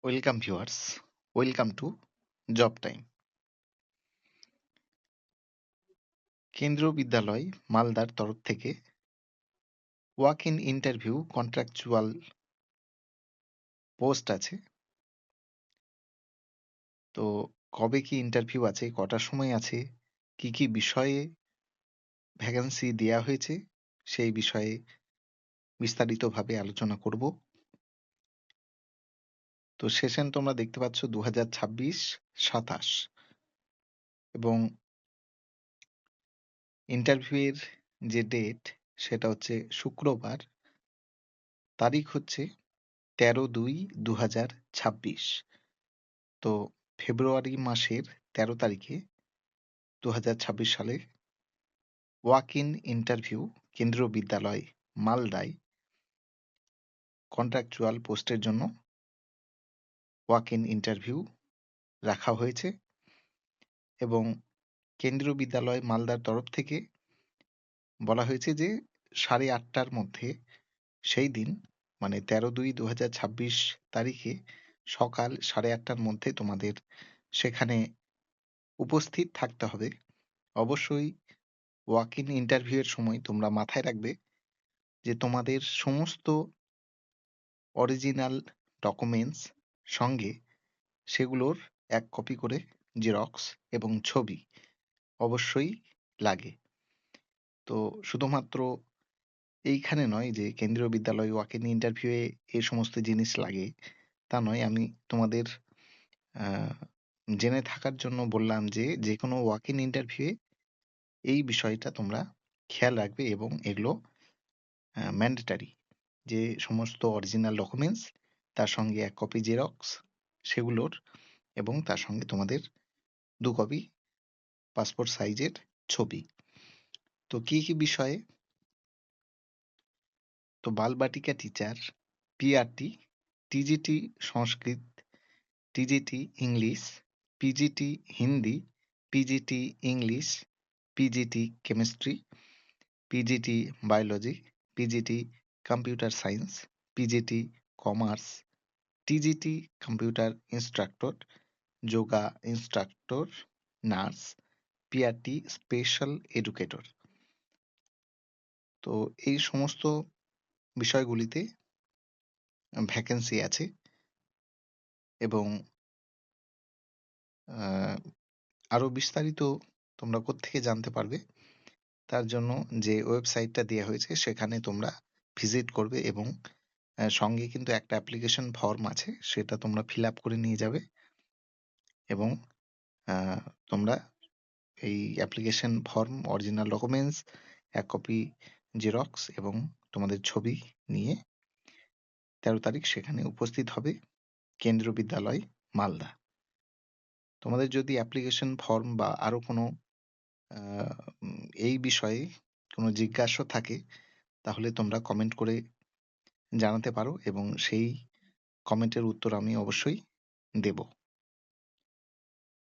Welcome viewers, welcome to job time. কেন্দ্রীয় বিদ্যালয় মালদার তরফ থেকে walk in interview contractual post আছে। তো কবে কি ইন্টারভিউ আছে, কটার সময় আছে, কি কি বিষয়ে ভ্যাকেন্সি দেয়া হয়েছে, সেই বিষয়ে বিস্তারিতভাবে আলোচনা করব। তো সেশন তোমরা দেখতে পাচ্ছ 2026-27 এবং ইন্টারভিউয়ের যে ডেট সেটা হচ্ছে শুক্রবার, তারিখ হচ্ছে 13/2/2026। তো ফেব্রুয়ারি মাসের 13 তারিখে 2026 সালে ওয়াক ইন ইন্টারভিউ কেন্দ্রীয় বিদ্যালয় মালদায় কন্ট্রাকচুয়াল পোস্টের জন্য ওয়াক ইন ইন্টারভিউ রাখা হয়েছে এবং কেন্দ্রীয় বিদ্যালয় মালদার তরফ থেকে বলা হয়েছে যে 8:30টার মধ্যে সেই দিন, মানে 13/2/2026 তারিখে সকাল 8:30টার মধ্যে তোমাদের সেখানে উপস্থিত থাকতে হবে। অবশ্যই ওয়াক ইন ইন্টারভিউ এর সময় তোমরা মাথায় রাখবে যে তোমাদের সমস্ত অরিজিনাল ডকুমেন্টস সঙ্গে সেগুলোর এক কপি করে জেরক্স এবং ছবি অবশ্যই লাগে। তো শুধুমাত্র এইখানে নয় যে কেন্দ্রীয় বিদ্যালয় ওয়াক ইন ইন্টারভিউয়ে এই সমস্ত জিনিস লাগে তা নয়, আমি তোমাদের জেনে থাকার জন্য বললাম যে যে কোনো ওয়াক ইন ইন্টারভিউয়ে এই বিষয়টা তোমরা খেয়াল রাখবে এবং এগুলো ম্যান্ডেটারি। যে সমস্ত অরিজিনাল ডকুমেন্টস, তার সঙ্গে এক কপি জেরক্স সেগুলোর, এবং তার সঙ্গে তোমাদের 2 কপি পাসপোর্ট সাইজের ছবি। তো কি কি বিষয়ে? তো Balvatika teacher, PRT, TGT Sanskrit, TGT English, PGT Hindi, PGT English, PGT chemistry, PGT biology, PGT computer science, PGT commerce, TGT computer instructor, yoga instructor, nurse, PRT special educator. তো এই সমস্ত বিষয়গুলিতে ভ্যাকেন্সি আছে এবং আরো বিস্তারিত তোমরা কোত্থেকে জানতে পারবে, তার জন্য যে ওয়েবসাইটটা দেওয়া হয়েছে সেখানে তোমরা ভিজিট করবে এবং সঙ্গে কিন্তু একটা অ্যাপ্লিকেশন ফর্ম আছে, সেটা তোমরা ফিল আপ করে নিয়ে যাবে এবং তোমরা এই অ্যাপ্লিকেশন ফর্ম, অরিজিনাল ডকুমেন্টস, এক কপি জেরক্স এবং তোমাদের ছবি নিয়ে 13 তারিখ সেখানে উপস্থিত হবে কেন্দ্রীয় বিদ্যালয় মালদা। তোমাদের যদি অ্যাপ্লিকেশন ফর্ম বা আরো কোনো এই বিষয়ে কোনো জিজ্ঞাসা থাকে তাহলে তোমরা কমেন্ট করে জানাতে পারো এবং সেই কমেন্টের উত্তর আমি অবশ্যই দেব।